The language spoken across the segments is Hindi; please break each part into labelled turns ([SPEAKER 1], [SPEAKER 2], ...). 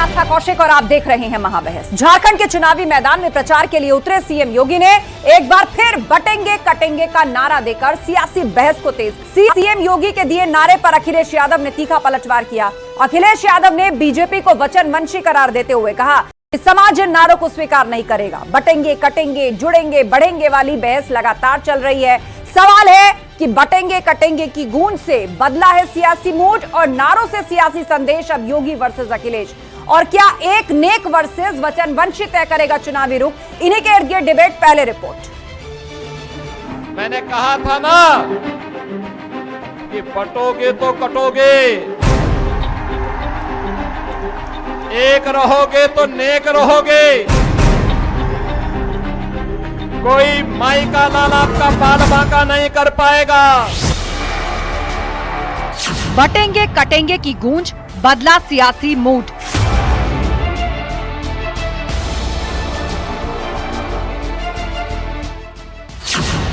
[SPEAKER 1] आस्था कौशिक और आप देख रहे हैं महाबहस। झारखंड के चुनावी मैदान में प्रचार के लिए उतरे सीएम योगी ने एक बार फिर बटेंगे कटेंगे का नारा देकर सियासी बहस को तेज। सीएम योगी के दिए नारे पर अखिलेश यादव ने तीखा पलटवार किया। अखिलेश यादव ने बीजेपी को वचनवंशी करार देते हुए कहा कि समाज इन नारों को स्वीकार नहीं करेगा। बटेंगे कटेंगे जुड़ेंगे बढ़ेंगे वाली बहस लगातार चल रही है। सवाल है कि बटेंगे कटेंगे की गूंज से बदला है सियासी मूड और नारों से सियासी संदेश। अब योगी वर्सेस अखिलेश, और क्या एक नेक वर्सेस वचनवंशी तय करेगा चुनावी रुख? इन्हीं के इर्द गिर्द डिबेट। पहले रिपोर्ट।
[SPEAKER 2] मैंने कहा था ना कि बटोगे तो कटोगे, एक रहोगे तो नेक रहोगे। कोई माई का लाल आपका बाल बांका नहीं कर पाएगा।
[SPEAKER 1] बटेंगे कटेंगे की गूंज, बदला सियासी मूड।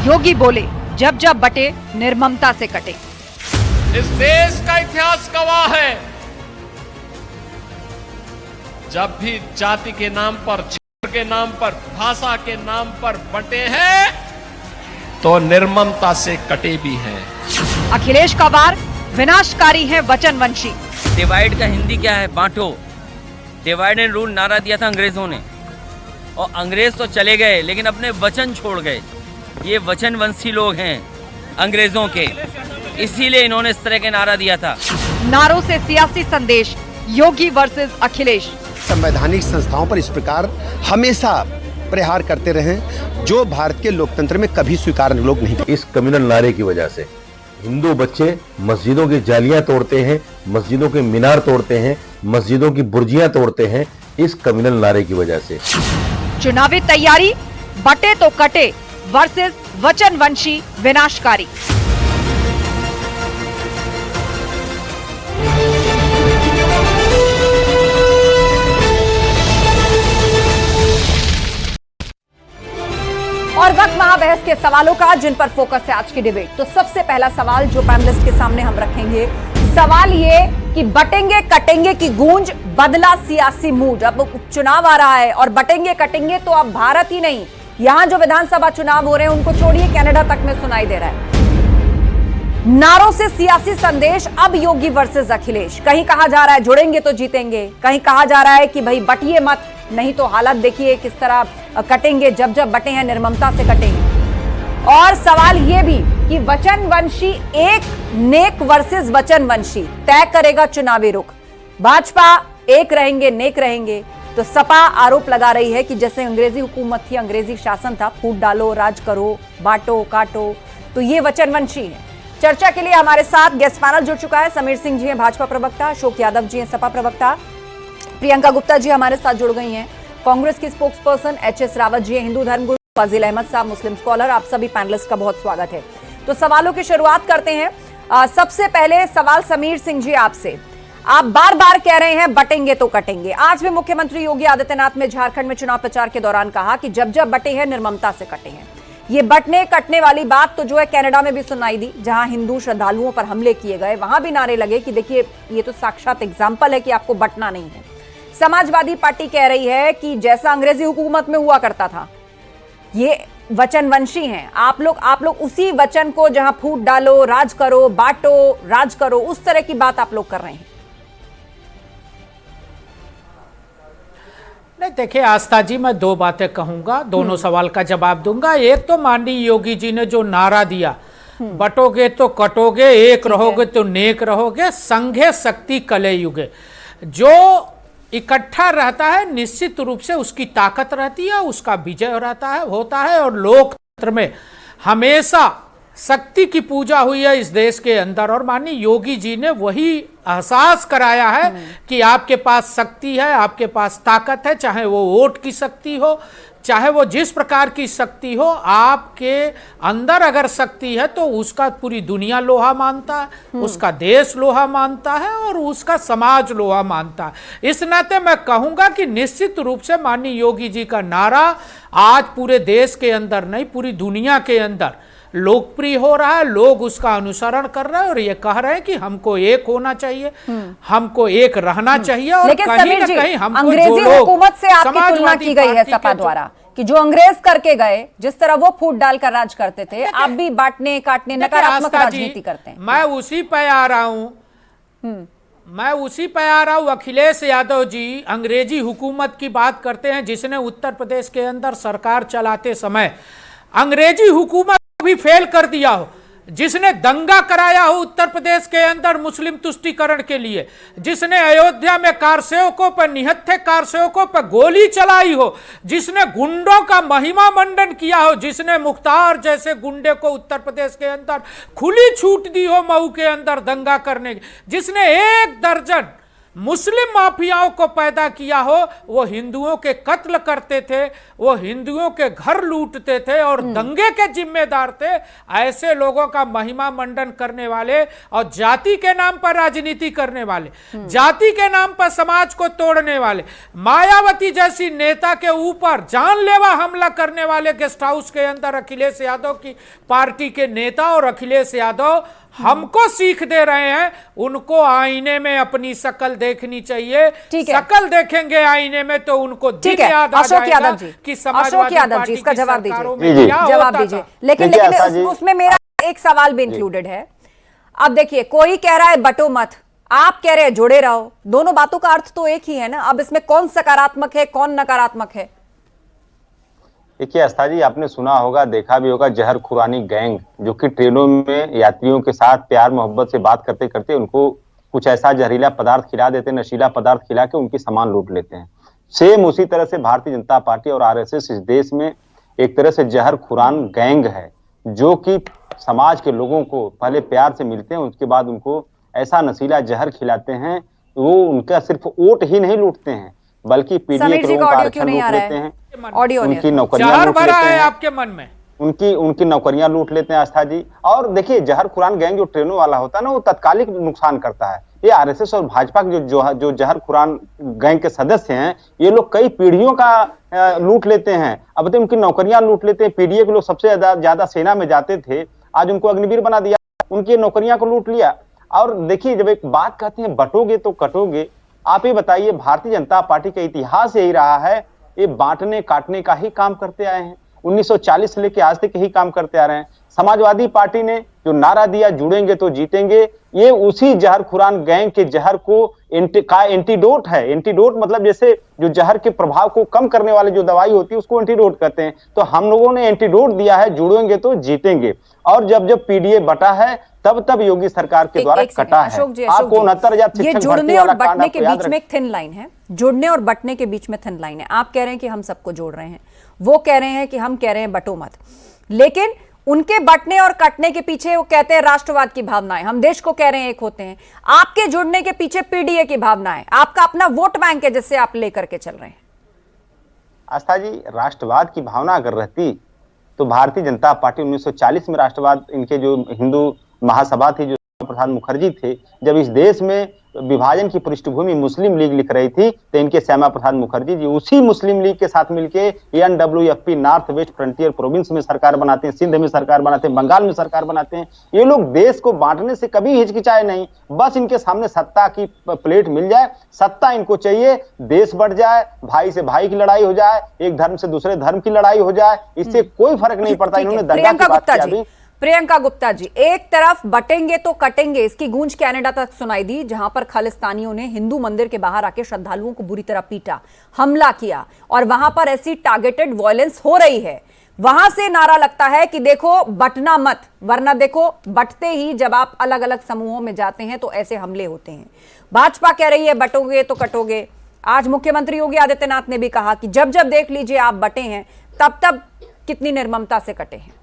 [SPEAKER 1] योगी बोले जब जब बटे निर्ममता से कटे।
[SPEAKER 2] इस देश का इतिहास गवाह है, जब भी जाति के नाम पर, के नाम पर, भाषा के नाम पर बंटे हैं तो निर्ममता से कटे भी हैं।
[SPEAKER 1] अखिलेश का वार, विनाशकारी है वचनवंशी।
[SPEAKER 3] डिवाइड का हिंदी क्या है? बांटो। डिवाइड एंड रूल नारा दिया था अंग्रेजों ने, और अंग्रेज तो चले गए लेकिन अपने वचन छोड़ गए। ये वचनवंशी लोग हैं अंग्रेजों के, इसीलिए इन्होंने इस तरह के नारा दिया था।
[SPEAKER 1] नारों से सियासी संदेश, योगी वर्सेस अखिलेश।
[SPEAKER 4] संवैधानिक संस्थाओं पर इस प्रकार हमेशा प्रहार करते रहे जो भारत के लोकतंत्र में कभी स्वीकार लोग नहीं।
[SPEAKER 5] इस कम्युनल नारे की वजह से हिंदू बच्चे मस्जिदों की जालियां तोड़ते हैं, मस्जिदों के मीनार तोड़ते हैं, मस्जिदों की बुर्जियां तोड़ते हैं, इस कम्युनल नारे की वजह से।
[SPEAKER 1] चुनावी तैयारी, बटे तो कटे वर्सेस वचनवंशी विनाशकारी। और वक्त महाबहस के सवालों का, जिन पर फोकस है आज की डिबेट। तो सबसे पहला सवाल जो पैनलिस्ट के सामने हम रखेंगे, सवाल ये कि बटेंगे कटेंगे की गूंज, बदला सियासी मूड। अब चुनाव आ रहा है और बटेंगे कटेंगे तो अब भारत ही नहीं, यहां जो विधानसभा चुनाव हो रहे हैं उनको छोड़िए, कनाडा तक में सुनाई दे रहा है। नारों से सियासी संदेश। अब योगी वर्सेस अखिलेश। कहीं कहा जा रहा है जुड़ेंगे तो जीतेंगे, कहीं कहा जा रहा है कि भाई बटिए मत, नहीं तो हालत देखिए किस तरह कटेंगे, जब जब बटे हैं निर्ममता से कटेंगे। और सवाल यह भी कि वचनवंशी, एक नेक वर्सेस वचनवंशी तय करेगा चुनावी रुख। भाजपा एक रहेंगे, नेक रहेंगे, तो सपा आरोप लगा रही है कि जैसे अंग्रेजी हुकूमत थी, अंग्रेजी शासन था, फूट डालो, राज करो, बांटो काटो, तो ये वचनवंशी है। चर्चा के लिए हमारे साथ गेस्ट पैनल जुड़ चुका है। समीर सिंह जी हैं भाजपा प्रवक्ता, अशोक यादव जी हैं सपा प्रवक्ता, प्रियंका गुप्ता जी हमारे साथ जुड़ गई हैं, कांग्रेस की spokes person HS Rawat ji हैं, हिंदू धर्मगुरु फाजिल अहमद साहब मुस्लिम स्कॉलर। आप सभी पैनलिस्ट का बहुत स्वागत है। तो सवालों की शुरुआत करते हैं। सबसे पहले सवाल समीर सिंह जी आपसे। आप बार बार कह रहे हैं बटेंगे तो कटेंगे। आज भी मुख्यमंत्री योगी आदित्यनाथ ने झारखंड में चुनाव प्रचार के दौरान कहा कि जब जब बटे हैं निर्ममता से कटे हैं। ये बटने कटने वाली बात तो जो है कनाडा में भी सुनाई दी, जहां हिंदू श्रद्धालुओं पर हमले किए गए, वहां भी नारे लगे कि देखिए ये तो साक्षात एग्जाम्पल है कि आपको बटना नहीं है। समाजवादी पार्टी कह रही है कि जैसा अंग्रेजी हुकूमत में हुआ करता था, ये वचनवंशी हैं। आप लोग उसी वचन को, जहां फूट डालो, राज करो, बांटो, राज करो, उस तरह की बात आप लोग कर रहे हैं।
[SPEAKER 6] नहीं, देखिए आस्था जी, मैं दो बातें कहूंगा, दोनों सवाल का जवाब दूंगा। एक तो माननीय योगी जी ने जो नारा दिया, बटोगे तो कटोगे, एक रहोगे तो नेक रहोगे, संघे शक्ति कले युगे। जो इकट्ठा रहता है निश्चित रूप से उसकी ताकत रहती है, उसका विजय रहता है, होता है। और लोकतंत्र में हमेशा शक्ति की पूजा हुई है इस देश के अंदर, और माननीय योगी जी ने वही एहसास कराया है कि आपके पास शक्ति है, आपके पास ताकत है, चाहे वो वोट की शक्ति हो, चाहे वो जिस प्रकार की शक्ति हो, आपके अंदर अगर शक्ति है तो उसका पूरी दुनिया लोहा मानता है, उसका देश लोहा मानता है और उसका समाज लोहा मानता है। इस नाते मैं कहूंगा कि निश्चित रूप से माननीय योगी जी का नारा आज पूरे देश के अंदर नहीं, पूरी दुनिया के अंदर लोकप्रिय हो रहा है, लोग उसका अनुसरण कर रहे हैं और ये कह रहे हैं कि हमको एक होना चाहिए, हमको एक रहना चाहिए। और
[SPEAKER 1] लेकिन
[SPEAKER 6] कहीं
[SPEAKER 1] समीर
[SPEAKER 6] ना
[SPEAKER 1] जी,
[SPEAKER 6] कहीं हमको
[SPEAKER 1] अंग्रेजी
[SPEAKER 6] जो लोग
[SPEAKER 1] हुकूमत से आपकी तुलना
[SPEAKER 6] समाजवादी
[SPEAKER 1] की गई है
[SPEAKER 6] पार्टी
[SPEAKER 1] सपा
[SPEAKER 6] के
[SPEAKER 1] द्वारा कि जो अंग्रेज करके गए, जिस तरह वो फूट डालकर राज करते थे, आप भी बांटने काटने नकारात्मक राजनीति करते हैं।
[SPEAKER 6] मैं उसी पे आ रहा हूं, अखिलेश यादव जी अंग्रेजी हुकूमत की बात करते हैं, जिसने उत्तर प्रदेश के अंदर सरकार चलाते समय अंग्रेजी हुकूमत को भी फेल कर दिया हो, जिसने दंगा कराया हो उत्तर प्रदेश के अंदर मुस्लिम तुष्टीकरण के लिए, जिसने अयोध्या में कारसेवकों पर, निहत्थे कारसेवकों पर गोली चलाई हो, जिसने गुंडों का महिमा मंडन किया हो, जिसने मुख्तार जैसे गुंडे को उत्तर प्रदेश के अंदर खुली छूट दी हो मऊ के अंदर दंगा करने की, जिसने 1 दर्जन मुस्लिम माफियाओं को पैदा किया हो, वो हिंदुओं के कत्ल करते थे, वो हिंदुओं के घर लूटते थे और दंगे के जिम्मेदार थे। ऐसे लोगों का महिमा मंडन करने वाले और जाति के नाम पर राजनीति करने वाले, जाति के नाम पर समाज को तोड़ने वाले, मायावती जैसी नेता के ऊपर जानलेवा हमला करने वाले गेस्ट हाउस के अंदर अखिलेश यादव की पार्टी के नेता और अखिलेश यादव हमको सीख दे रहे हैं। उनको आईने में अपनी शक्ल देखनी चाहिए। शक्ल देखेंगे आईने में तो उनको दिन याद आ जाएगा कि समाजवादी पार्टी
[SPEAKER 1] इसका जवाब
[SPEAKER 6] दीजिए।
[SPEAKER 1] लेकिन उसमें मेरा एक सवाल भी इंक्लूडेड है। अब देखिए, कोई कह रहा है बटो मत, आप कह रहे हैं जुड़े रहो, दोनों बातों का अर्थ तो एक ही है ना। अब इसमें कौन सकारात्मक है, कौन नकारात्मक है?
[SPEAKER 7] देखिए आस्था जी, आपने सुना होगा, देखा भी होगा, जहर खुरानी गैंग जो कि ट्रेनों में यात्रियों के साथ प्यार मोहब्बत से बात करते करते उनको कुछ ऐसा जहरीला पदार्थ खिला देते, नशीला पदार्थ खिला के उनकी सामान लूट लेते हैं। सेम उसी तरह से भारतीय जनता पार्टी और आरएसएस इस देश में एक तरह से जहर खुरान गैंग है, जो कि समाज के लोगों को पहले प्यार से मिलते हैं, उसके बाद उनको ऐसा नशीला जहर खिलाते हैं। वो उनका सिर्फ वोट ही नहीं लूटते हैं, बल्कि पीडीए के लोगों का आरक्षण लूट लेते हैं, उनकी नौकरियां लूट लेते हैं,
[SPEAKER 6] आपके मन में
[SPEAKER 7] उनकी नौकरियां लूट लेते हैं आस्था जी। और देखिए, जहर खुरान गैंग जो ट्रेनों वाला होता है ना, वो तत्कालिक नुकसान करता है। ये आरएसएस और भाजपा के जो जहर खुरान गैंग के सदस्य हैं, ये लोग कई पीढ़ियों का लूट लेते हैं। अब तो उनकी नौकरियां लूट लेते हैं। पीडीए के लोग सबसे ज्यादा सेना में जाते थे, आज उनको अग्निवीर बना दिया, उनकी नौकरियां को लूट लिया। और देखिए, जब एक बात कहते हैं बटोगे तो कटोगे, आप ये बताइए, भारतीय जनता पार्टी का इतिहास यही रहा है, ये बांटने काटने का ही काम करते आए हैं। 1940 से लेकर आज तक यही काम करते आ रहे हैं। समाजवादी पार्टी ने जो नारा दिया, जुड़ेंगे तो जीतेंगे, ये उसी जहर खुरान गैंग के जहर को एंटीडोट है। एंटीडोट मतलब जैसे जो जहर के प्रभाव को कम करने वाली जो दवाई होती है, उसको एंटीडोट कहते हैं। तो हम लोगों ने एंटीडोट दिया है, जुड़ेंगे तो जीतेंगे। और जब पीडीए बटा है, तब योगी सरकार के द्वारा कटा है। आपको 69,000 शिक्षक
[SPEAKER 1] जुड़ने और बटने के बीच में एक थिन लाइन है, जुड़ने और बटने के बीच में थिन लाइन है। आप कह रहे हैं कि हम सबको जोड़ रहे हैं, वो कह रहे हैं कि हम कह रहे हैं बटो मत, लेकिन उनके बटने और कटने के पीछे वो कहते हैं राष्ट्रवाद की भावनाएं, हम देश को कह रहे हैं एक होते हैं। आपके जुड़ने के पीछे पीडीए की भावनाएं, आपका अपना वोट बैंक है जिससे आप लेकर के चल रहे हैं।
[SPEAKER 7] आस्था जी, राष्ट्रवाद की भावना अगर रहती तो भारतीय जनता पार्टी 1940 में राष्ट्रवाद, इनके जो हिंदू महासभा थी, जो प्रसाद मुखर्जी थे, जब इस देश में विभाजन की पृष्ठभूमि मुस्लिम लीग लिख रही थी, तो इनके श्यामा प्रसाद मुखर्जी जी उसी मुस्लिम लीग के साथ मिलके NWFP north west frontier province में सरकार बनाते हैं, सिंध में सरकार बनाते हैं, बंगाल में सरकार बनाते हैं। ये लोग देश को बांटने से कभी हिचकिचाए नहीं, बस इनके सामने सत्ता की प्लेट मिल जाए, सत्ता इनको चाहिए, देश बढ़ जाए, भाई से भाई की लड़ाई हो जाए, एक धर्म से दूसरे धर्म की लड़ाई हो जाए, इससे कोई फर्क नहीं पड़ता। इन्होंने दंगा की बात की अभी।
[SPEAKER 1] प्रियंका गुप्ता जी, एक तरफ बटेंगे तो कटेंगे, इसकी गूंज कनाडा तक सुनाई दी, जहां पर खालिस्तानियों ने हिंदू मंदिर के बाहर आके श्रद्धालुओं को बुरी तरह पीटा, हमला किया, और वहां पर ऐसी टारगेटेड वायलेंस हो रही है। वहां से नारा लगता है कि देखो बटना मत, वरना देखो बटते ही जब आप अलग अलग समूहों में जाते हैं तो ऐसे हमले होते हैं। भाजपा कह रही है बटोगे तो कटोगे। आज मुख्यमंत्री योगी आदित्यनाथ ने भी कहा कि जब जब देख लीजिए आप बटे हैं, तब कितनी निर्ममता से कटे हैं।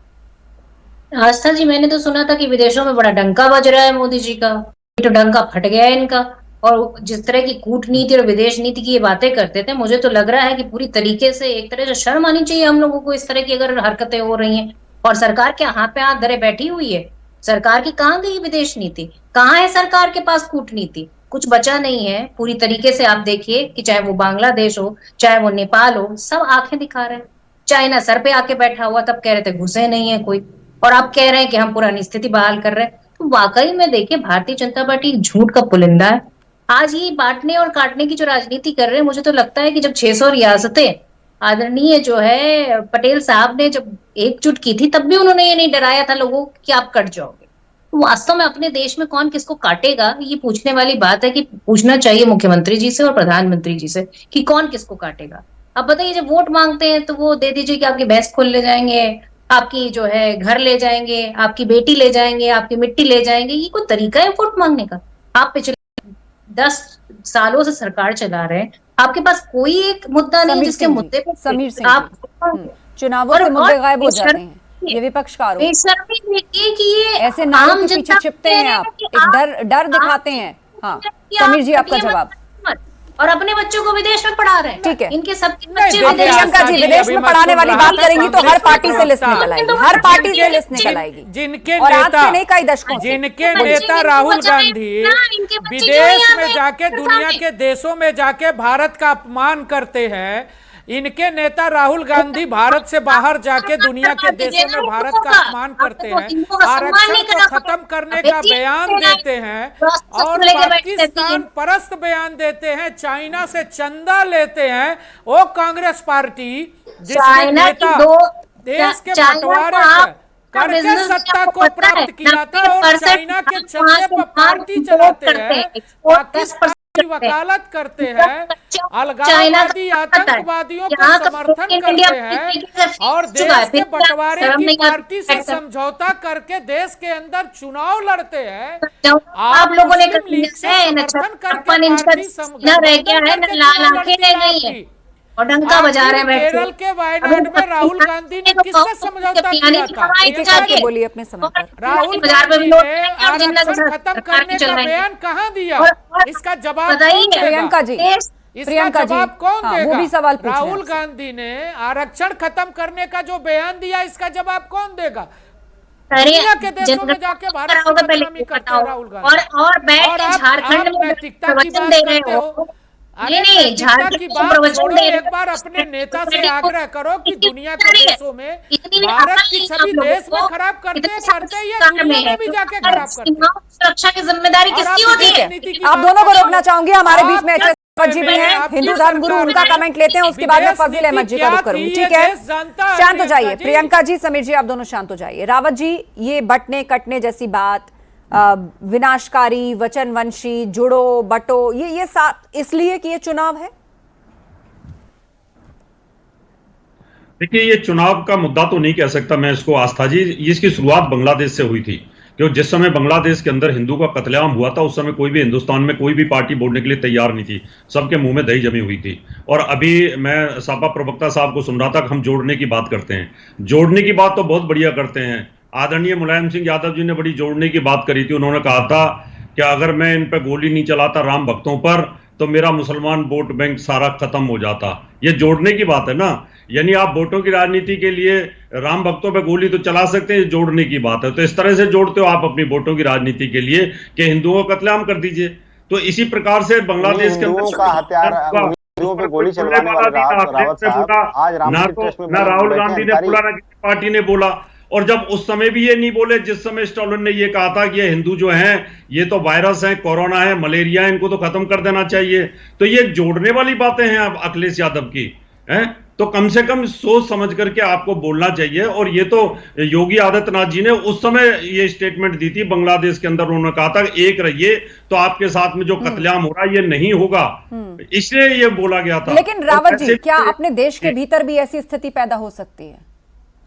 [SPEAKER 8] आस्था जी, मैंने तो सुना था कि विदेशों में बड़ा डंका बज रहा है मोदी जी का, तो डंका फट गया है इनका। और जिस तरह की कूटनीति और विदेश नीति की ये बातें करते थे, मुझे तो लग रहा है कि पूरी तरीके से एक तरह से शर्म आनी चाहिए हम लोगों को, इस तरह की अगर हरकतें हो रही हैं। और सरकार क्या हाथ पे हाथ धरे बैठी हुई है? सरकार की कहाँ गई विदेश नीति? कहाँ है सरकार के पास कूटनीति? कुछ बचा नहीं है। पूरी तरीके से आप देखिए कि चाहे वो बांग्लादेश हो, चाहे वो नेपाल हो, सब आंखें दिखा रहे हैं। चाइना सर पे आके बैठा हुआ, तब कह रहे थे घुसे नहीं है कोई। और आप कह रहे हैं कि हम पुरानी स्थिति बहाल कर रहे हैं। तो वाकई में देखिए, भारतीय जनता पार्टी एक झूठ का पुलिंदा है। आज ये बांटने और काटने की जो राजनीति कर रहे हैं, मुझे तो लगता है कि जब 600 रियासतें आदरणीय जो है पटेल साहब ने जब एकजुट की थी, तब भी उन्होंने ये नहीं डराया था लोगों को कि आप कट जाओगे। तो वास्तव में अपने देश में कौन किसको काटेगा, ये पूछने वाली बात है कि पूछना चाहिए मुख्यमंत्री जी से और प्रधानमंत्री जी से कि कौन किसको काटेगा। अब बताइए, जब वोट मांगते हैं तो वो दे दीजिए कि आपकी भैंस खोल ले जाएंगे, आपकी जो है घर ले जाएंगे, आपकी बेटी ले जाएंगे, आपकी मिट्टी ले जाएंगे। ये कोई तरीका है वोट मांगने का? आप पिछले 10 सालों से सरकार चला रहे हैं, आपके पास कोई एक मुद्दा नहीं जिसके मुद्दे पर
[SPEAKER 1] समीर सिंह
[SPEAKER 8] आप
[SPEAKER 1] चुनावों से मुद्दे गायब हो जाते हैं, ये विपक्ष का आरोप।
[SPEAKER 8] बेशर्मी देखिए कि ये
[SPEAKER 1] ऐसे नारों
[SPEAKER 8] आम
[SPEAKER 1] के पीछे
[SPEAKER 8] जनता
[SPEAKER 1] छिपते हैं आप,
[SPEAKER 8] कि
[SPEAKER 1] एक डर दिखाते हैं। हाँ समीर जी, आपका जवाब।
[SPEAKER 8] और अपने बच्चों को विदेश में पढ़ा रहे हैं।
[SPEAKER 1] ठीक है,
[SPEAKER 8] इनके सबके
[SPEAKER 6] नहीं,
[SPEAKER 8] बच्चे
[SPEAKER 6] देखिए,
[SPEAKER 8] विदेश
[SPEAKER 1] प्रियंका जी, विदेश में पढ़ाने वाली बात करेंगी तो हर पार्टी से लिस्ट निकल आएगी, हर पार्टी से लिस्ट निकल आएगी।
[SPEAKER 6] जिनके
[SPEAKER 1] और आज
[SPEAKER 6] नेता
[SPEAKER 1] से नहीं, कई दशकों से।
[SPEAKER 6] जिनके नेता राहुल गांधी विदेश में जाके दुनिया के देशों में जाके भारत का अपमान करते हैं, इनके नेता राहुल गांधी भारत से बाहर जाके दुनिया के देशों में भारत का अपमान करते हैं, आरक्षण को खत्म करने का बयान देते हैं और पाकिस्तान परस्त बयान देते हैं, चाइना से चंदा लेते हैं। वो कांग्रेस पार्टी जिसके नेता देश के बंटवारे करके सत्ता को प्राप्त किया था और चाइना के चंदे पर पार्टी चलाते हैं, पाकिस्तान की वकालत करते हैं, अलगाववादी आतंकवादियों को समर्थन करते हैं और देश के बंटवारे की पार्टी से समझौता करके देश के अंदर चुनाव लड़ते हैं।
[SPEAKER 8] आप लोगों ने
[SPEAKER 6] समर्थन करके
[SPEAKER 8] और डंका बजा रहे हैं बैठ के।
[SPEAKER 6] केरल के वायनाड में राहुल गांधी ने किससे समझौता किया था?
[SPEAKER 1] एक एक करके बोलिए अपने समय पर।
[SPEAKER 6] राहुल गांधी ने आरक्षण खत्म करने का बयान कहाँ दिया? इसका जवाब कौन देगा?
[SPEAKER 1] प्रियंका जी,
[SPEAKER 6] इसका जवाब कौन देगा?
[SPEAKER 1] वो भी सवाल पूछ रहे हैं।
[SPEAKER 6] राहुल गांधी ने आरक्षण खत्म करने का जो बयान दिया, इसका जवाब कौन देगा? दुनिया के देशों में जाके भारत की बदनामी करते हैं राहुल गांधी।
[SPEAKER 8] और बैठ के झारखंड में प्रवचन दे रहे हो।
[SPEAKER 6] नहीं, झारखंड की बात छोड़ो, एक बार अपने नेता से आग्रह करो कि दुनिया के देशों में भारत की छवि देश में खराब करते ही दुनिया में भी जाके खराब करते हैं।
[SPEAKER 8] सुरक्षा की जिम्मेदारी किसकी होती है?
[SPEAKER 1] आप दोनों को रोकना चाहूंगी, हमारे बीच में एच जी भी हैं, हिंदू धर्म गुरु, उनका कमेंट लेते हैं, उसके बाद में फजील अहमद जी का रुख करूंगी। ठीक है, शांत हो जाइए। प्रियंका जी, समीर जी, आप दोनों शांत हो जाइए। रावत जी, ये बटने कटने जैसी बात, विनाशकारी, वचनवंशी, जुड़ो बटो, ये इसलिए कि ये चुनाव है?
[SPEAKER 9] देखिए, ये चुनाव का मुद्दा तो नहीं कह सकता मैं इसको आस्था जी। इसकी शुरुआत बांग्लादेश से हुई थी, क्योंकि जिस समय बांग्लादेश के अंदर हिंदू का कत्लेआम हुआ था, उस समय कोई भी हिंदुस्तान में कोई भी पार्टी बोलने के लिए तैयार नहीं थी, सबके मुंह में दही जमी हुई थी। और अभी मैं सापा प्रवक्ता साहब को सुन रहा था, हम जोड़ने की बात करते हैं। जोड़ने की बात तो बहुत बढ़िया करते हैं। आदरणीय मुलायम सिंह यादव जी ने बड़ी जोड़ने की बात करी थी। उन्होंने कहा था कि अगर मैं इन पर गोली नहीं चलाता राम भक्तों पर, तो मेरा मुसलमान वोट बैंक सारा खत्म हो जाता। ये जोड़ने की बात है ना, यानी आप वोटों की राजनीति के लिए राम भक्तों पे गोली तो चला सकते हैं, जोड़ने की बात है। तो इस तरह से जोड़ते हो आप अपनी वोटों की राजनीति के लिए कि हिंदुओं को कत्लेआम कर दीजिए। तो इसी प्रकार से बांग्लादेश के अंदर
[SPEAKER 7] का हथियार पे गोली चलवाने वाले रावत साहब आज
[SPEAKER 9] ना राहुल गांधी ने बोला, ना किसी पार्टी ने बोला। और जब उस समय भी ये नहीं बोले जिस समय स्टालिन ने ये कहा था कि ये हिंदू जो हैं ये तो वायरस है, कोरोना है, मलेरिया है, इनको तो खत्म कर देना चाहिए। तो ये जोड़ने वाली बातें हैं अब अखिलेश यादव की हैं, तो कम से कम सोच समझ करके आपको बोलना चाहिए। और ये तो योगी आदित्यनाथ जी ने उस समय ये स्टेटमेंट दी थी बांग्लादेश के अंदर, उन्होंने कहा था एक रहिए तो आपके साथ में जो कत्लेआम हो रहा है ये नहीं होगा, इसलिए ये बोला गया था।
[SPEAKER 1] लेकिन रावत जी, क्या अपने देश के भीतर भी ऐसी स्थिति पैदा हो सकती है?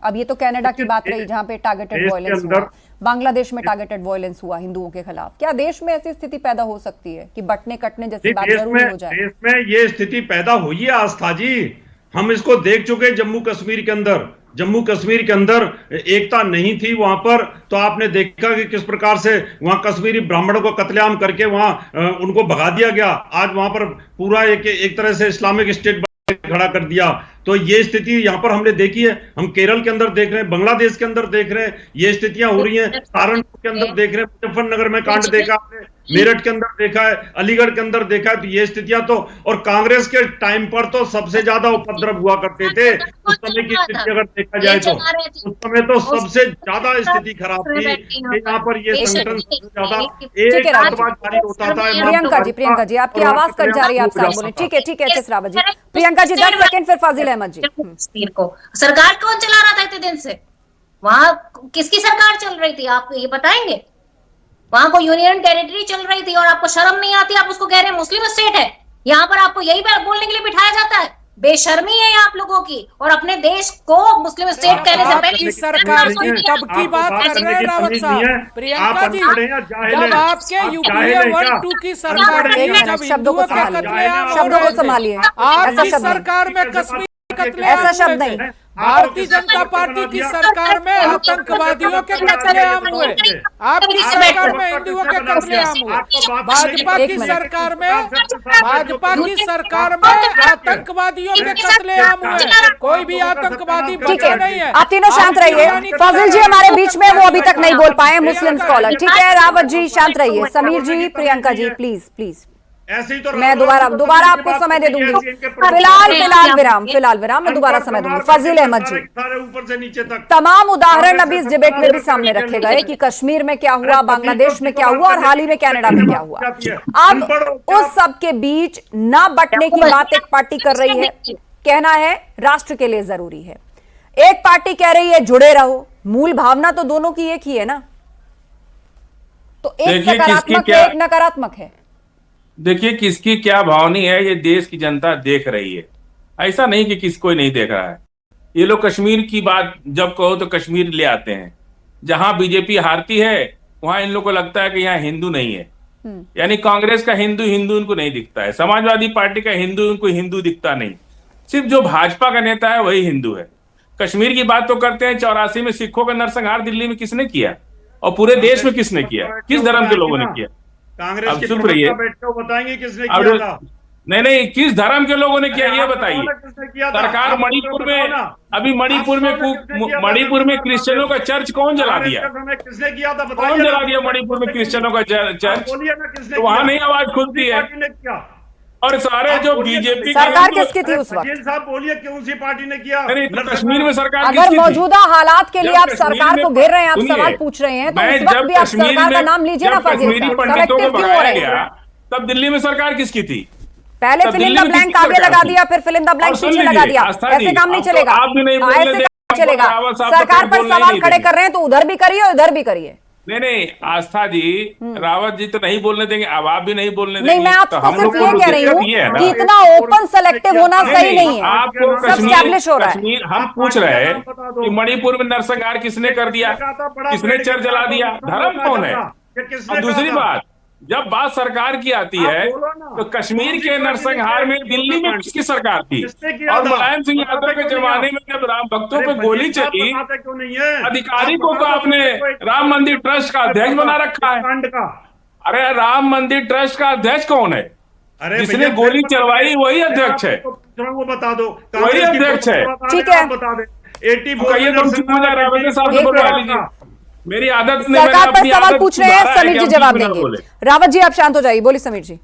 [SPEAKER 1] अब ये तो कनाडा की बात रही जहां पे टारगेटेड वायलेंस हुआ, बांग्लादेश में टारगेटेड वायलेंस हुआ हिंदुओं के खिलाफ। क्या देश में ऐसी स्थिति पैदा हो सकती है कि बटने कटने जैसी बात जरूर हो जाए?
[SPEAKER 9] देश में ये स्थिति पैदा हुई है आस्था जी, हम इसको देख चुके। जम्मू कश्मीर के अंदर एकता नहीं थी वहां पर, तो आपने देखा कि किस प्रकार से वहां कश्मीरी ब्राह्मणों को कत्लेआम करके वहां उनको भगा दिया गया। आज वहां पर पूरा एक तरह से इस्लामिक स्टेट खड़ा कर दिया। तो ये स्थिति यहाँ पर हमने देखी है, हम केरल के अंदर देख रहे हैं, बांग्लादेश के अंदर देख रहे हैं, ये स्थितियां हो रही हैं। सहारनपुर के अंदर देख रहे हैं, मुजफ्फरनगर में कांड देखा आपने, मेरठ के अंदर देखा है, अलीगढ़ के अंदर देखा है। तो ये स्थितियां तो, और कांग्रेस के टाइम पर तो सबसे ज्यादा उपद्रव हुआ करते थे। उस समय की स्थिति अगर देखा जाए तो उस समय तो सबसे ज्यादा स्थिति खराब थी। यहाँ पर ये संगठन सबसे ज्यादा एक आतंकवाद जारी होता था।
[SPEAKER 1] प्रियंका जी आपकी आवाज कट जा रही है, आप साथ बोले। ठीक है एच.एस. रावत जी। प्रियंका जी 10 सेकंड, फिर फाजिल अहमद जी।
[SPEAKER 8] कश्मीर को सरकार कौन चला रहा था इतने दिन से? वहां किसकी सरकार चल रही थी, आप ये बताएंगे? वहां को यूनियन टेरिटरी चल रही थी और आपको शर्म नहीं आती? आप उसको कह रहे हैं मुस्लिम स्टेट है। यहाँ पर आपको यही बोलने के लिए बिठाया जाता है। बेशर्मी है आप लोगों की। और अपने देश को मुस्लिम स्टेट कहने से पहले
[SPEAKER 6] सरकार की कब की बात कर रहे हैं रावत साहब? प्रियंका जी, जब आपके यूपीए 1-2 की सरकार थी, जब
[SPEAKER 1] शब्दों को संभालिए,
[SPEAKER 6] आपकी सरकार में कश्मीर
[SPEAKER 1] ऐसा शब्द नहीं।
[SPEAKER 6] भारतीय जनता पार्टी की सरकार में आतंकवादियों के कत्लेआम हुए, आपकी सरकार में हिंदुओं के कत्लेआम हुए, भाजपा की सरकार में आतंकवादियों के कत्लेआम हुए। कोई भी आतंकवादी बचा नहीं है।
[SPEAKER 1] आप तीनों शांत रहिए। फाजिल जी हमारे बीच में, वो अभी तक नहीं बोल पाए, मुस्लिम स्कॉलर। ठीक है रावत जी शांत रहिए। समीर जी, प्रियंका जी प्लीज।
[SPEAKER 9] ऐसे ही तो
[SPEAKER 1] मैं दोबारा आपको समय दे दूंगी। फिलहाल विराम मैं दोबारा समय दूंगी। फाजिल अहमद जी,
[SPEAKER 9] ऊपर से नीचे तक
[SPEAKER 1] तमाम उदाहरण अभी इस डिबेट में भी सामने रखे गए कि कश्मीर में क्या हुआ, बांग्लादेश में क्या हुआ और हाल ही में कनाडा में क्या हुआ। अब उस सब के बीच न बंटने की बात एक पार्टी कर रही है, कहना है राष्ट्र के लिए जरूरी है। एक पार्टी कह रही है जुड़े रहो। मूल भावना तो दोनों की एक ही है ना। तो एक सकारात्मक है, एक नकारात्मक है।
[SPEAKER 10] देखिए किसकी क्या भावनी है, ये देश की जनता देख रही है। ऐसा नहीं कि किसी कोई नहीं देख रहा है। ये लोग कश्मीर की बात जब कहो तो कश्मीर ले आते हैं। जहां बीजेपी हारती है वहां इन लोगों को लगता है कि यहाँ हिंदू नहीं है। यानी कांग्रेस का हिंदू उनको नहीं दिखता है, समाजवादी पार्टी का हिंदू उनको हिंदू दिखता नहीं। सिर्फ जो भाजपा का नेता है वही हिंदू है। कश्मीर की बात तो करते हैं, 84 में सिखों का नरसंहार दिल्ली में किसने किया और पूरे देश में किसने किया, किस धर्म के लोगों ने किया?
[SPEAKER 9] कांग्रेस
[SPEAKER 10] अब
[SPEAKER 9] के
[SPEAKER 10] चुप रहिए,
[SPEAKER 9] बताएंगे किसने किया था?
[SPEAKER 10] नहीं किस धर्म के लोगों ने किया ये बताइए। सरकार मणिपुर में, अभी मणिपुर में क्रिश्चियनों का चर्च कौन जला दिया?
[SPEAKER 9] किसने किया था?
[SPEAKER 10] कौन जला दिया मणिपुर में क्रिश्चियनों का चर्च? तो वहां नहीं आवाज खुलती है। और सारे जो बीजेपी
[SPEAKER 1] सरकार किसकी थी उस वक्त?
[SPEAKER 9] साहब बोलिए कौन सी पार्टी ने किया?
[SPEAKER 10] कश्मीर में सरकार
[SPEAKER 1] अगर मौजूदा हालात के लिए आप सरकार को घेर रहे हैं, आप सवाल पूछ रहे हैं, तो उस वक्त भी आप सरकार का नाम लीजिए ना। फाजिल साहब सेलेक्टिव क्यों हो रहे हैं?
[SPEAKER 10] तब दिल्ली में सरकार किसकी थी?
[SPEAKER 1] पहले फिल इन द ब्लैंक आगे लगा दिया, फिर फिल इन द ब्लैंक पीछे लगा दिया। ऐसे काम नहीं चलेगा, ऐसे काम चलेगा। सरकार पर सवाल खड़े कर रहे हैं तो उधर भी करिए, उधर भी करिए।
[SPEAKER 10] नहीं आस्था जी, रावत जी तो नहीं बोलने देंगे, अब आप भी नहीं बोलने देंगे।
[SPEAKER 1] नहीं, मैं आपको सिर्फ ये कह रही हूँ कि इतना ओपन सेलेक्टिव होना सही नहीं है।
[SPEAKER 10] आपको
[SPEAKER 1] सब एस्टैब्लिश हो रहा है।
[SPEAKER 10] हम पूछ रहे हैं कि मणिपुर में नरसंहार किसने कर दिया, किसने चर्च जला दिया, धर्म कौन है? और दूसरी बात, जब बात सरकार की आती है तो कश्मीर के नरसंहार में दिल्ली में किसकी सरकार थी? और मुलायम सिंह यादव के जमाने में जब राम भक्तों पे गोली चली, अधिकारी को आपने राम मंदिर ट्रस्ट का अध्यक्ष बना रखा है। अरे राम मंदिर ट्रस्ट का अध्यक्ष कौन है? जिसने गोली चलवाई वही अध्यक्ष है,
[SPEAKER 9] वो बता दो,
[SPEAKER 10] वही अध्यक्ष है।
[SPEAKER 1] ठीक है,
[SPEAKER 9] बता दे।
[SPEAKER 10] 80 मेरी आदत नहीं।
[SPEAKER 1] सरकार पर सवाल पूछ रहे हैं, समीर जी जवाब देंगे। रावत जी आप शांत हो जाइए, बोलिए समीर जी।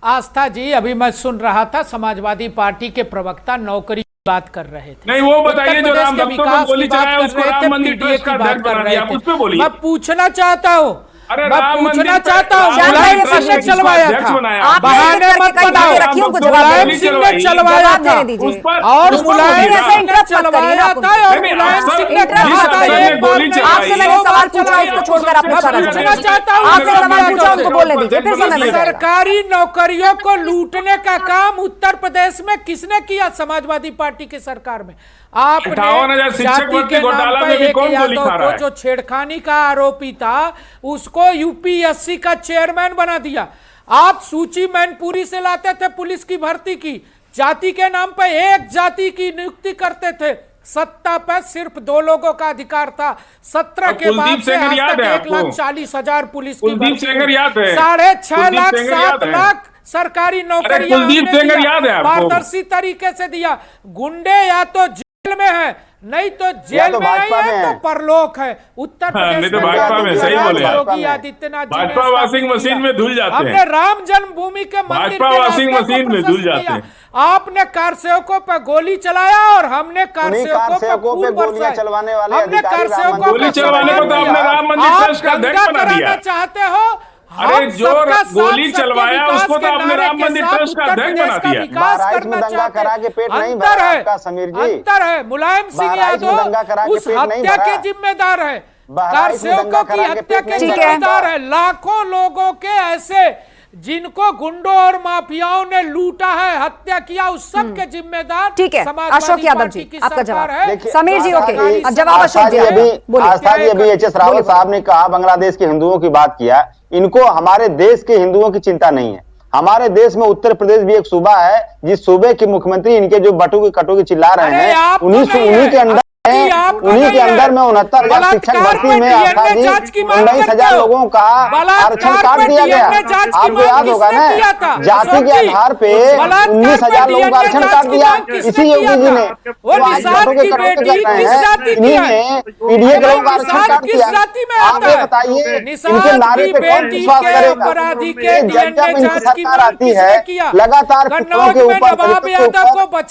[SPEAKER 6] आस्था जी, अभी मैं सुन रहा था समाजवादी पार्टी के प्रवक्ता नौकरी की बात कर रहे थे।
[SPEAKER 10] नहीं वो बताइए जो राम भक्तों को गोली चलाया उसको राम मंदिर ट्रस्ट का अध्यक्ष बना दिया, उस पे बोलिए।
[SPEAKER 6] मैं पूछना चाहता हूँ,
[SPEAKER 10] अरे
[SPEAKER 6] मैं पूछना चाहता हूँ,
[SPEAKER 1] मुलायम
[SPEAKER 6] मुलायम सिंह ने चलवाया था। बहाने मत बताओ, मुलायम सिंह ने चलवाया था और मुलायम सिंह ने चलवाया था और मुलायम सिंह ने कहा था एक बार में।
[SPEAKER 1] आपसे मैंने सवाल पूछा, उसको छोड़कर आपने सारा
[SPEAKER 6] पूछना चाहता हूँ,
[SPEAKER 1] आपसे सवाल पूछा, उनको बोलने दीजिए, फिर समय मिल जाएगा।
[SPEAKER 6] सरकारी नौकरियों को लूटने का काम उत्तर प्रदेश में किसने किया? समाजवादी पार्टी की सरकार में। आपने जाति के नाम पर एक यादव को जो छेड़खानी का आरोपी था उसको यूपीएससी का चेयरमैन बना दिया। आप सूची मैनपुरी से लाते थे पुलिस की भर्ती की, जाति के नाम पर एक जाति की नियुक्ति करते थे। सत्ता पर सिर्फ 2 लोगों का अधिकार था। 17 के बाद से आज तक 1,40,000 पुलिस की भर्ती, 6.5 लाख 7 लाख सरकारी नौकरियां पारदर्शी तरीके से दिया। गुंडे या तो जेल में है नहीं तो जेल में नहीं है तो परलोक है। उत्तर प्रदेश
[SPEAKER 10] नहीं तो भाजपा में, सही बोले आप।
[SPEAKER 6] योगी आदित्यनाथ जी ने
[SPEAKER 10] भाजपा वॉशिंग मशीन में धुल जाते
[SPEAKER 6] हमने
[SPEAKER 10] हैं।
[SPEAKER 6] राम जन्मभूमि के मंदिर
[SPEAKER 10] भाजपा
[SPEAKER 6] के
[SPEAKER 10] वॉशिंग
[SPEAKER 6] रास्ते को
[SPEAKER 10] मशीन में धुल
[SPEAKER 6] प्रशस्त
[SPEAKER 10] जाते
[SPEAKER 6] किया।
[SPEAKER 10] हैं।
[SPEAKER 6] आपने कारसेवकों पर गोली चलाया और हमने कारसेवकों पर खून
[SPEAKER 7] गोलियां चलवाने वाले
[SPEAKER 6] हमने
[SPEAKER 7] अधिकारी
[SPEAKER 6] कारसेवकों
[SPEAKER 10] गोली चलवाने को तो आपने राम मंदिर ट्रस्ट का अध्यक्ष बना दिया।
[SPEAKER 6] चाहते हो
[SPEAKER 10] अरे जो गोली चलवाया उसको तो आपने राम मंदिर ट्रस्ट का अध्यक्ष बना दिया।
[SPEAKER 7] बहराइच में दंगा करा के पेट नहीं भरा आपका समीर जी।
[SPEAKER 6] अंतर है, मुलायम सिंह यादव उस हत्या के जिम्मेदार है, कारसेवकों की हत्या के जिम्मेदार है। लाखों लोगों के ऐसे जिनको गुंडों और माफियाओं ने लूटा है, हत्या किया, उस सब के जिम्मेदार
[SPEAKER 1] ठीक है। अशोक यादव जी आपका जवाब
[SPEAKER 6] है।
[SPEAKER 1] समीर जी ओके, अब जवाब अशोक जी
[SPEAKER 7] आस्था जी अभी एच एस रावत साहब ने कहा बांग्लादेश के हिंदुओं की बात किया, इनको हमारे देश के हिंदुओं की चिंता नहीं है। हमारे देश में उत्तर प्रदेश भी एक सूबा है जिस सूबे के मुख्यमंत्री इनके जो बटुकी कटुकी चिल्ला रहे हैं उन्हीं के अंदर उन्हीं के अंदर में 69,000 शिक्षक भर्ती में 19,000 लोगों का आरक्षण काट दिया गया। आपको याद होगा ना, जाति के आधार पे 19,000 लोगों का आरक्षण काट दिया इसी योगी जी ने। पीडीए के लोगों का आरक्षण काट दिया। आप ये बताइए इनके नारे पे कौन विश्वास करेगा? जब इनकी सरकार आती है लगातार पिछड़ों के ऊपर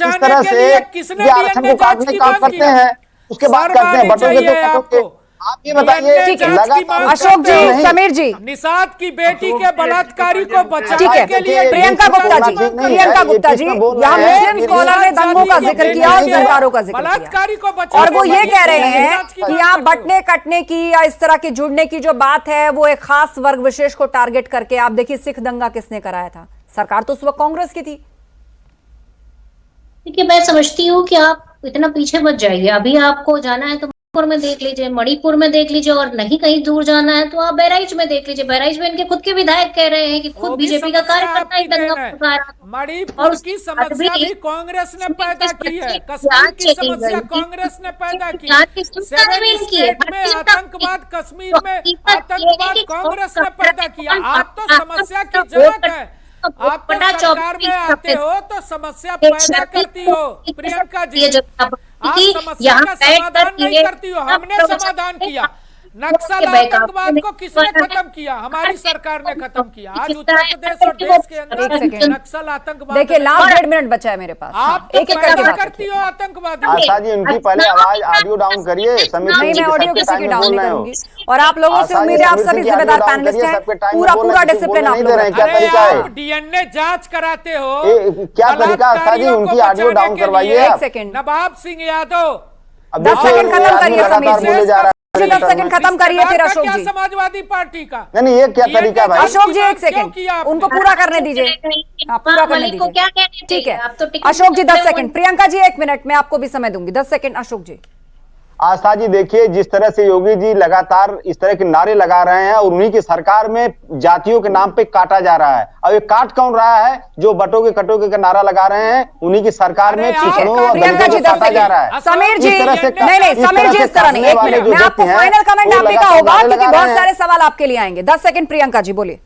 [SPEAKER 7] इस तरह से आरक्षण को काटने का काम करते हैं, उसके बाद करते हैं बटोगे तो कटोगे। आप ये बताइए
[SPEAKER 1] अशोक जी, समीर जी,
[SPEAKER 6] निषाद की बेटी के बलात्कारी को बचाने
[SPEAKER 1] ठीक है।
[SPEAKER 6] के लिए
[SPEAKER 1] प्रियंका गुप्ता जी, प्रियंका गुप्ता जी, यहाँ मुस्लिम स्कॉलर ने दंगों का जिक्र किया और सरकारों का जिक्र किया,
[SPEAKER 6] बलात्कारी को बचाने
[SPEAKER 1] और वो ये कह रहे हैं कि यहाँ बटने कटने की या इस तरह की जुड़ने की जो बात है वो एक खास वर्ग विशेष को टारगेट करके। आप देखिए सिख दंगा किसने कराया था, सरकार तो उस वक्त कांग्रेस की थी।
[SPEAKER 8] देखिए मैं समझती हूँ कि आप इतना पीछे मत जाइए। अभी आपको जाना है तो मणिपुर में देख लीजिए, मणिपुर में देख लीजिए, और नहीं कहीं दूर जाना है तो आप बहराइच में देख लीजिए। बहराइच में इनके खुद के विधायक कह रहे हैं कि खुद बीजेपी का कार्यकर्ता ही दंगा भड़का रहा।
[SPEAKER 6] मणिपुर की समस्या भी कांग्रेस ने पैदा की है, कश्मीर की समस्या कांग्रेस ने पैदा की, में आतंकवाद, कश्मीर में आतंकवाद कांग्रेस ने पैदा किया। आप तो समस्या की जनक है, आप तो सरकार में आते हो तो समस्या पैदा करती हो। प्रियंका जी, आप समस्या का समाधान नहीं करती हो, हमने समाधान किया। नक्सल आतंकवाद को किसने खत्म किया? हमारी सरकार ने खत्म किया। आज उत्तर प्रदेश और देश के अंदर नक्सल आतंकवाद,
[SPEAKER 1] देखिए लास्ट 1.5 मिनट बचा है मेरे पास,
[SPEAKER 6] आप एक एक करती हो आतंकवादी।
[SPEAKER 7] आशा जी उनकी पहले आवाज ऑडियो डाउन करिए।
[SPEAKER 1] नहीं, मैं ऑडियो किसी की डाउन नहीं करूंगी, और आप लोगों से उम्मीद है आप सभी जिम्मेदार पैनलिस्ट हैं, पूरा डिसिप्लिन आप लोग रखें।
[SPEAKER 7] क्या तरीका है?
[SPEAKER 6] डीएनए जांच कराते हो,
[SPEAKER 7] क्या तरीका? आशा जी उनकी ऑडियो डाउन करवाइए।
[SPEAKER 1] 1 सेकंड,
[SPEAKER 6] नवाब सिंह यादव
[SPEAKER 1] 10 सेकंड खत्म करिए समीर से, 10 सेकंड खत्म करिए फिर अशोक जी।
[SPEAKER 6] समाजवादी पार्टी का
[SPEAKER 7] नहीं, ये क्या तरीका भाई?
[SPEAKER 1] अशोक जी 1 सेकंड, उनको पूरा करने दीजिए, पूरा करने दीजिए, ठीक है। अशोक जी 10 सेकंड, प्रियंका जी 1 मिनट, मैं आपको भी समय दूंगी। 10 सेकंड अशोक जी।
[SPEAKER 7] आस्था जी देखिए जिस तरह से योगी जी लगातार इस तरह के नारे लगा रहे हैं और उन्हीं की सरकार में जातियों के नाम पे काटा जा रहा है। अब ये काट कौन रहा है? जो बटोगे कटोगे का नारा लगा रहे हैं उन्हीं की सरकार में पिछड़ों और दलितों को काटा जा रहा है।
[SPEAKER 1] समीर जी नहीं, समीर जी इस तरह नहीं, 1 मिनट मैं आपको फाइनल कमेंट आप भी का होगा क्योंकि बहुत सारे सवाल आपके लिए आएंगे। 10 सेकंड प्रियंका जी बोलिए।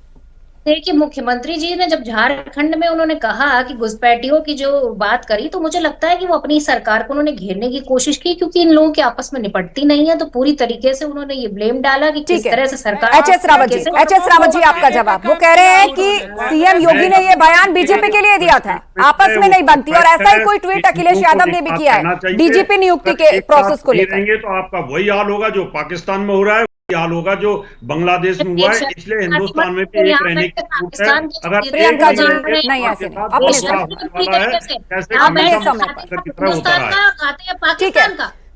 [SPEAKER 8] देखिए मुख्यमंत्री जी ने जब झारखंड में उन्होंने कहा कि घुसपैठियों की जो बात करी, तो मुझे लगता है कि वो अपनी सरकार को उन्होंने घेरने की कोशिश की, क्योंकि इन लोगों की आपस में निपटती नहीं है। तो पूरी तरीके से उन्होंने ये ब्लेम डाला कि किस तरह से सरकार।
[SPEAKER 1] एच.एस. रावत जी आपका जवाब। वो कह रहे हैं कि सीएम योगी ने ये बयान बीजेपी के लिए दिया था, आपस में नहीं बनती, और ऐसा ही कोई ट्वीट अखिलेश यादव ने भी किया है डीजीपी नियुक्ति के प्रोसेस को लेकर।
[SPEAKER 9] तो आपका वही हाल होगा जो पाकिस्तान में हो रहा है, हाल होगा जो बांग्लादेश में हुआ है। इसलिए हिंदुस्तान में भी एक रहने की जरूरत है। अगर
[SPEAKER 1] प्रियंका जी नहीं, ऐसे नहीं, अपने ठीक है।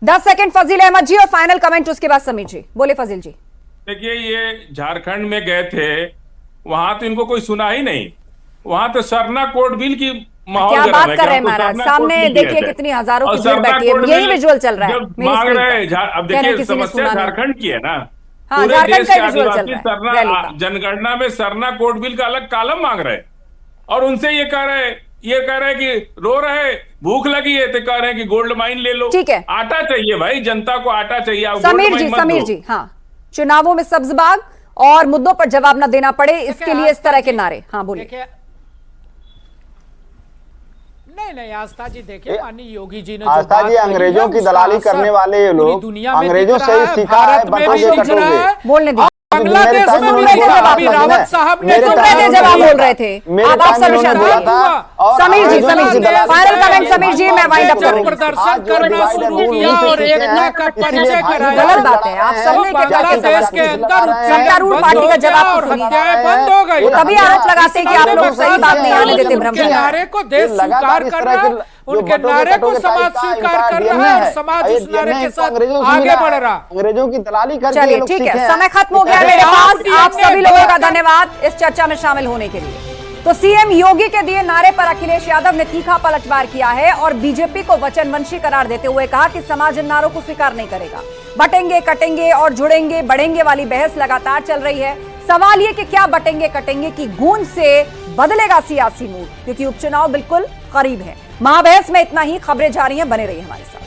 [SPEAKER 1] 10 सेकंड फजील अहमद जी और फाइनल कमेंट उसके बाद समीर जी। बोले फजील जी।
[SPEAKER 10] देखिए ये झारखंड में गए थे, वहां तो इनको कोई सुना ही नहीं, वहां तो सरना कोर्ट बिल की
[SPEAKER 1] क्या बात कर रहे हैं महाराज, सामने देखिए कितनी हजारों की भीड़ बैठी है, यही विजुअल चल रहा है
[SPEAKER 10] मांग रहे हैं। अब देखिए समस्या झारखंड की है ना,
[SPEAKER 1] हाँ,
[SPEAKER 10] पूरे
[SPEAKER 1] झारखंड
[SPEAKER 10] देश
[SPEAKER 1] का
[SPEAKER 10] के
[SPEAKER 1] विजुअल चल
[SPEAKER 10] आदिवासी
[SPEAKER 1] रहा है
[SPEAKER 10] सरना जनगणना में सरना कोर्ट बिल का अलग कॉलम मांग रहे हैं, और उनसे ये कह रहे कि रो रहे भूख लगी है तो कह रहे हैं कि गोल्ड माइन ले लो।
[SPEAKER 1] ठीक है,
[SPEAKER 10] आटा चाहिए भाई, जनता को आटा चाहिए।
[SPEAKER 1] समीर जी हाँ, चुनावों में सब्जबाग और मुद्दों पर जवाब न देना पड़े, इसके लिए इस तरह के नारे। हाँ बोलिए।
[SPEAKER 6] नहीं आस्था जी देखिए, माननीय योगी जी ने
[SPEAKER 7] आस्था जी, अंग्रेजों की दलाली करने वाले ये लोग अंग्रेजों से ही सीखा है, बटोगे कटोगे।
[SPEAKER 1] बोलने दीजिए,
[SPEAKER 6] बांग्लादेश में
[SPEAKER 1] अभी
[SPEAKER 6] रावत साहब ने
[SPEAKER 1] जवाब बोल रहे थे, आप समीर जी फाइनल कमेंट। समीर जी मैं वाइंड अप करूंगी।
[SPEAKER 6] प्रदर्शन करना शुरू किया और एकता का परिचय कराया।
[SPEAKER 1] गलत बात है, आप सबने
[SPEAKER 6] बांग्लादेश के अंदर
[SPEAKER 1] सत्तारूढ़ पार्टी का जवाब
[SPEAKER 6] और हत्याएं बंद हो गई।
[SPEAKER 1] तभी आरोप लगाते हैं कि आप लोग सही बात नहीं आने देते भ्रम।
[SPEAKER 6] उनके नारे को देश स्वीकार कर रहा है, उनके नारे को समाज स्वीकार कर रहा है और समाज उस नारे के साथ आगे बढ़ रहा।
[SPEAKER 7] अंग्रेजों की दलाली करके
[SPEAKER 1] चलिए ठीक है, समय खत्म हो गया मेरे पास। आप सभी लोगों का धन्यवाद इस चर्चा में शामिल होने के लिए। तो सीएम योगी के दिए नारे पर अखिलेश यादव ने तीखा पलटवार किया है और बीजेपी को वचनवंशी करार देते हुए कहा कि समाज इन नारों को स्वीकार नहीं करेगा। बटेंगे कटेंगे और जुड़ेंगे बढ़ेंगे वाली बहस लगातार चल रही है। सवाल ये कि क्या बटेंगे कटेंगे की गूंज से बदलेगा सियासी मूड, क्योंकि उपचुनाव बिल्कुल करीब है। महाबहस में इतना ही, खबरें जारी हैं, बने रहिए हमारे साथ।